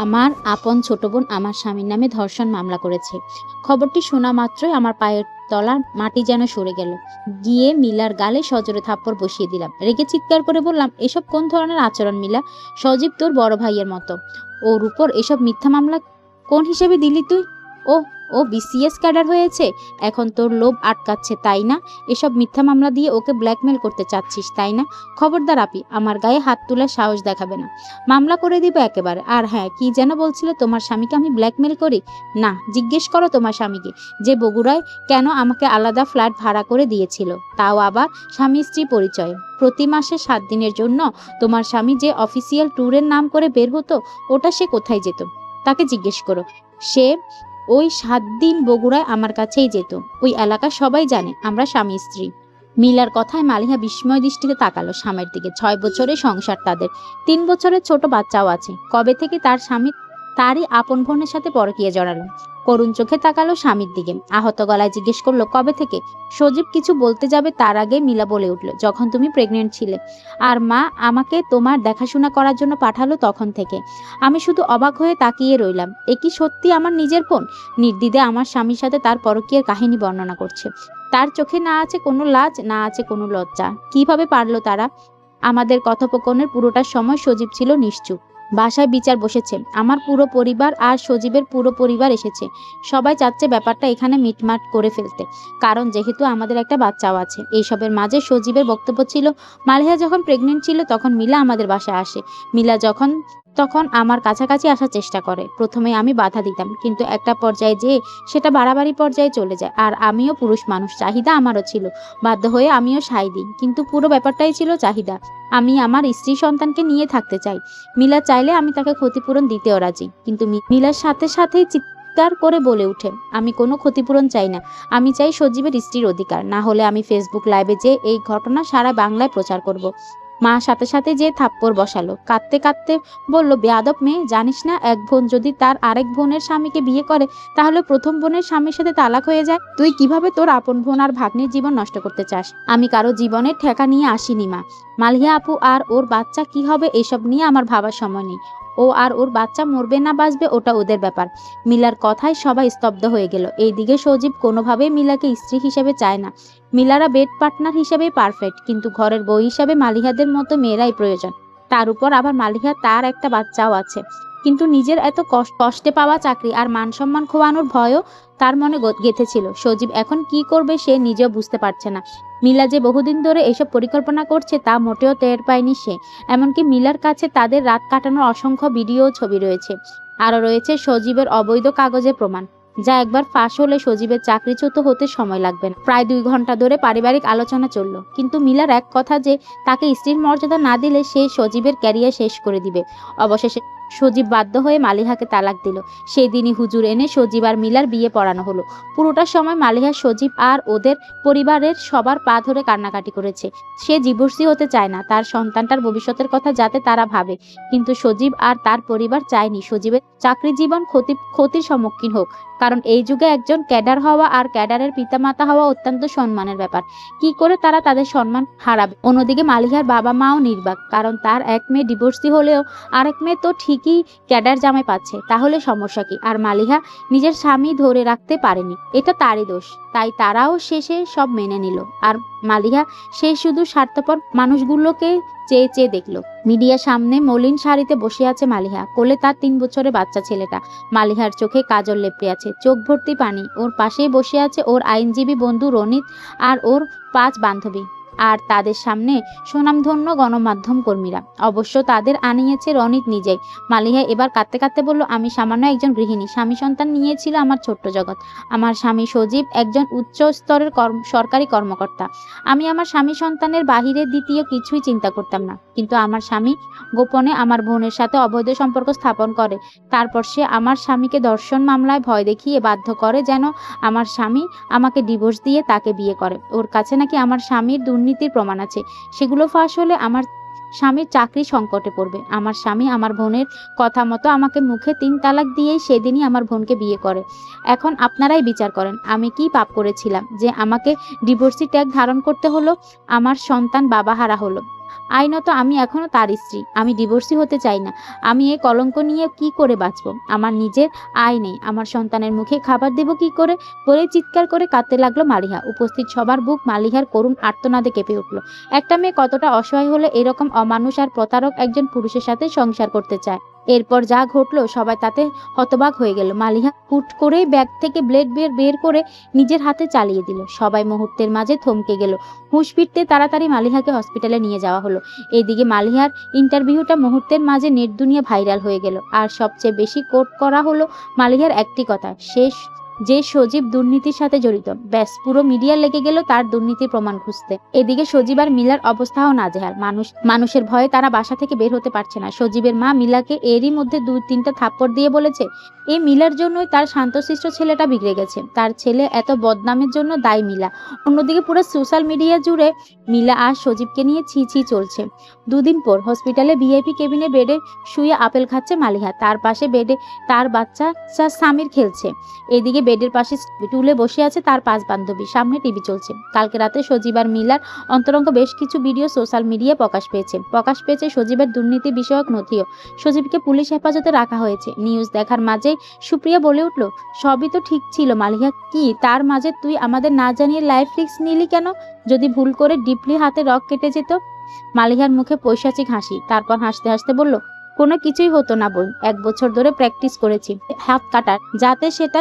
আমার আপন ছোট বোন আমার স্বামীর নামে ধর্ষণ মামলা করেছে। খবরটি শোনা মাত্রই আমার পায়ের তলার মাটি যেন সরে গেল। গিয়ে মিলার গালে সজোরে থাপ্পড় বসিয়ে দিলাম। রেগে চিৎকার করে বললাম, এসব কোন ধরনের আচরণ মিলা? সজীব তোর বড় ভাইয়ের মতো, ওর উপর এসব মিথ্যা মামলা কোন হিসেবে দিলি তুই? ও ও বিসিএস ক্যাডার হয়েছে, এখন তোর লোভ আটকাচ্ছে তাই না? এসব মিথ্যা মামলা দিয়ে ওকে ব্ল্যাকমেল করতে চাচ্ছিস তাই না? খবরদার আপি, আমার গায়ে হাত তোলার সাহস দেখাবে না, মামলা করে দিব একেবারে। আর হ্যাঁ, কি যেন বলছিলে, তোমার স্বামীকে আমি ব্ল্যাকমেল করি? না, জিজ্ঞেস করো তোমার স্বামীকে যে বগুড়ায় কেন আমাকে আলাদা ফ্ল্যাট ভাড়া করে দিয়েছিল, তাও আবার স্বামী স্ত্রী পরিচয়ে। প্রতি মাসে 7 দিনের জন্য তোমার স্বামী যে অফিসিয়াল ট্যুরের নাম করে বের হতো, ওটা সে কোথায় যেত? তাকে জিজ্ঞেস করো। সে ওই 7 দিন বগুড়ায় আমার কাছেই যেত। ওই এলাকা সবাই জানে আমরা স্বামী স্ত্রী। মিলার কথায় মালিহা বিস্ময় দৃষ্টিতে তাকালো স্বামীর দিকে। 6 বছরের সংসার তাদের, 3 বছরের ছোট বাচ্চাও আছে। কবে থেকে তার স্বামী তারই আপন বোনের সাথে পরকীয়া জড়ালো? করুণ চোখে তাকালো স্বামীর দিকে, আহত গলায় জিজ্ঞেস করলো, কবে থেকে? সজীব কিছু বলতে যাবে তার আগে মিলা বলে উঠল, যখন তুমি প্রেগনেন্ট ছিলে আর মা আমাকে তোমার দেখাশোনা করার জন্য পাঠালো তখন থেকে। আমি শুধু অবাক হয়ে তাকিয়ে রইলাম। এ কি সত্যি আমার নিজের বোন? নির্দ্বিধে আমার স্বামীর সাথে তার পরকীয়ার কাহিনী বর্ণনা করছে। তার চোখে না আছে কোনো লাজ, না আছে কোনো লজ্জা। কিভাবে পারলো তারা? আমাদের কথোপকথনের পুরোটা সময় সজীব ছিল নিশ্চুপ। বাসায় বিচার বসেছে, আমার পুরো পরিবার আর সজীবের পুরো পরিবার এসেছে। সবাই চাচ্ছে ব্যাপারটা এখানে মিটমাট করে ফেলতে, কারণ যেহেতু আমাদের একটা বাচ্চাও আছে। এইসবের মাঝে সজীবের বক্তব্য ছিল, মালিহা যখন প্রেগনেন্ট ছিল তখন মিলা আমাদের বাসায় আসে। মিলা যখন তখন আমার কাছাকাছি আসার চেষ্টা করে। প্রথমে আমি বাধা দিতাম, কিন্তু একটা পর্যায়ে যেয়ে সেটা বাড়াবাড়ি পর্যায়ে চলে যায়। আর আমিও পুরুষ মানুষ, চাহিদা আমারও ছিল। বাধ্য হয়ে আমিও সায় দিই, কিন্তু পুরো ব্যাপারটাই ছিল চাহিদা। আমি আমার স্ত্রী সন্তানকে নিয়ে থাকতে চাই। মিলা চাইলে আমি তাকে ক্ষতিপূরণ দিতেও রাজি, কিন্তু মিলার সাথে সাথেই চিৎকার করে বলে উঠে, আমি কোনো ক্ষতিপূরণ চাই না, আমি চাই সজীবের স্ত্রীর অধিকার। না হলে আমি ফেসবুক লাইভে যে এই ঘটনা সারা বাংলায় প্রচার করব। মা সাথে সাথে যে থাপ্পড় বসালো, কাঁদতে কাঁদতে বলল, বেয়াদব মেয়ে, জানিস না এক বোন যদি তার আরেক বোনের স্বামীকে বিয়ে করে তাহলে প্রথম বোনের স্বামীর সাথে তালাক হয়ে যায়? তুই কিভাবে তোর আপন বোন আর ভাগ্নির জীবন নষ্ট করতে চাস? আমি কারো জীবনের ঠেকা নিয়ে আসিনি মা। মালিহা আপু আর ওর বাচ্চা কি হবে এসব নিয়ে আমার ভাবার সময় নেই। ও আর ওর বাচ্চা মরবে না বাঁচবে ওটা ওদের ব্যাপার। মিলার কথায় সবাই স্তব্ধ হয়ে গেল। এইদিকে সজীব কোনোভাবেই মিলাকে স্ত্রী হিসেবে চায় না। মিলারা বেড পার্টনার হিসেবেই পারফেক্ট, কিন্তু ঘরের বউ হিসাবে মালিহাদের মতো মেয়েরাই প্রয়োজন। তার উপর আবার মালিহা তার একটা বাচ্চাও আছে। কিন্তু নিজের এত কষ্টে পাওয়া চাকরি আর মান সম্মান খোয়ানোর ভয়ও তার মনে গেঁথেছিল। সজীব এখন কি করবে সে নিজেও বুঝতে পারছে না। মিলা যে বহুদিন ধরে এসব পরিকল্পনা করছে তা মোটেও টের পায়নি সে। এমনকি মিলার কাছে তাদের রাত কাটানোর অসংখ্য ভিডিও ছবি রয়েছে। আরও রয়েছে সজীবের অবৈধ কাগজের প্রমাণ, যা একবার ফাঁস হলে সজীবের চাকরিচ্যুত হতে সময় লাগবে না। প্রায় 2 ঘন্টা ধরে পারিবারিক আলোচনা চলল, কিন্তু মিলার এক কথা যে তাকে স্ত্রীর মর্যাদা না দিলে সে সজীবের ক্যারিয়ার শেষ করে দিবে। অবশেষে সজীব বাধ্য হয়ে মালিহাকে তালাক দিল। সেই দিনই হুজুর এনে সজীব আর মিলার বিয়ে পড়ানো হলো। পুরোটা সময় মালিহা সজীব আর ওদের পরিবারের সবার পা ধরে কান্নাকাটি করেছে। সে ডিভোর্সি হতে চায় না, তার সন্তানটার ভবিষ্যতের কথা যাতে তারা ভাবে। কিন্তু সজীব আর তার পরিবার চায়নি সজীবের চাকরি জীবন ক্ষতির সম্মুখীন হোক, কারণ এই যুগে একজন ক্যাডার হওয়া আর ক্যাডারের পিতামাতা হওয়া অত্যন্ত সম্মানের ব্যাপার। কি করে তারা তাদের সম্মান হারাবে? অন্যদিকে মালিহার বাবা মাও নির্বাক, কারণ তার এক মেয়ে ডিভোর্সি হলেও আরেক মেয়ে তো ঠিকই ক্যাডার জামাই পাচ্ছে। তাহলে সমস্যা কি? আর মালিহা নিজের স্বামী ধরে রাখতে পারেনি, এটা তারই দোষ। তাই তারাও শেষে সব মেনে নিল। আর মালিহা সে শুধু স্বার্থপর মানুষগুলোকে চেয়ে চেয়ে দেখলো। মিডিয়ার সামনে মলিন শাড়িতে বসে আছে মালিহা, কোলে তার 3 বছরের বাচ্চা ছেলেটা। মালিহার চোখে কাজল লেপটে আছে, চোখ ভর্তি পানি। ওর পাশেই বসে আছে ওর আইনজীবী বন্ধু রনিত আর ওর 5 বান্ধবী, আর তাদের সামনে সুনামধন্য গণমাধ্যম কর্মীরা। অবশ্য তাদের আনিয়েছে রনিত নিজেই। মালিহা এবার কাঁদতে কাঁদতে বলল, আমি সামান্য একজন গৃহিণী, স্বামী সন্তান নিয়েছিল আমার ছোট্ট জগৎ। আমার স্বামী সজীব একজন উচ্চ স্তরের সরকারি কর্মকর্তা। আমি আমার স্বামী সন্তানের বাহিরে দ্বিতীয় কিছুই চিন্তা করতাম না। কিন্তু আমার স্বামী গোপনে আমার বোনের সাথে অবৈধ সম্পর্ক স্থাপন করে। তারপর সে আমার স্বামীকে ধর্ষণ মামলায় ভয় দেখিয়ে বাধ্য করে যেন আমার স্বামী আমাকে ডিভোর্স দিয়ে তাকে বিয়ে করে। ওর কাছে নাকি আমার স্বামীর দুর্নীতির প্রমাণ আছে। সেগুলো ফাঁস হলে আমার স্বামীর চাকরি সংকটে পড়বে। আমার স্বামী আমার বোনের কথা মতো আমাকে মুখে 3 তালাক দিয়েই সেদিনই আমার বোনকে বিয়ে করে। এখন আপনারাই বিচার করেন, আমি কি পাপ করেছিলাম যে আমাকে ডিভোর্সি ট্যাগ ধারণ করতে হলো? আমার সন্তান বাবা হারা হলো। আইনত আমি এখনো তার স্ত্রী। আমি ডিভোর্সি হতে চাই না। আমি এই কলঙ্ক নিয়ে কি করে বাঁচবো? আমার নিজের আয় নেই। আমার সন্তানের মুখে খাবার দেব কি করে? বলেই চিৎকার করে কাঁদতে লাগলো মালিহা। উপস্থিত সবার বুক মালিহার করুণ আর্তনাদে কেঁপে উঠল। একটা মেয়ে কতটা অসহায় হলে এরকম অমানুষ আর প্রতারক একজন পুরুষের সাথে সংসার করতে চায়। এরপর যা ঘটলো সবাই তাতে হতবাক হয়ে গেল। মালিহা হুট করেই ব্যাগ থেকে ব্লেড বের করে নিজের হাতে চালিয়ে দিল। সবাই মুহূর্তের মাঝে থমকে গেল। হুঁশ ফিরতে তাড়াতাড়ি মালিহাকে হসপিটালে নিয়ে যাওয়া হলো। এদিকে মালিহার ইন্টারভিউটা মুহূর্তের মাঝে নেট দুনিয়া ভাইরাল হয়ে গেল। আর সবচেয়ে বেশি কোট করা হলো মালিহার একটি কথা, যে সজীব দুর্নীতির সাথে জড়িত। ব্যাস, পুরো মিডিয়া লেগে গেল তার দুর্নীতির প্রমাণ খুঁজতে। এদিকে সজীব আর মিলার অবস্থাও নাজেহাল। মানুষের ভয়ে তারা বাসা থেকে বের হতে পারছে না। সজীবের মা মিলাকে এরই মধ্যে 2-3টা থাপ্পড় দিয়ে বলেছে এই মিলার জন্যই তার শান্তশিষ্ট ছেলেটা বিগড়ে গেছে। তার ছেলে এত বদনামের জন্য দায়ী মিলা। অন্যদিকে পুরো সোশ্যাল মিডিয়া জুড়ে মিলা আর সজীবকে নিয়ে ছি ছি চলছে। 2 দিন পর হসপিটালে ভিআইপি কেবিনে বেডে শুয়ে আপেল খাচ্ছে মালিহা। তার পাশে বেডে তার বাচ্চা সামির খেলছে। এদিকে বেডের পাশে টুলে বসে আছে তার 5 বান্ধবী। সামনে টিভি চলছে। কালকে রাতে সজীব আর মিলার অন্তরঙ্গ বেশ কিছু ভিডিও সোশ্যাল মিডিয়ায় প্রকাশ পেয়েছে সজীবের দুর্নীতি বিষয়ক নথিও। সজীবকে পুলিশ হেফাজতে রাখা হয়েছে। নিউজ দেখার মাঝে সুপ্রিয়া বলে উঠল, সবই তো ঠিক ছিল মালিহা, কি তার মাঝে তুই আমাদের না জানিয়ে লাইফ রিস্ক নিলি কেন? যদি ভুল করে ডিপলি হাতে রক কেটে যেত? মালিহার মুখে পৈশাচিক হাসি। তারপর হাসতে হাসতে বলল, কোনো কিছুই হতো না বোন। 1 বছর ধরে প্র্যাকটিস করেছি হাত কাটার, যাতে সেটা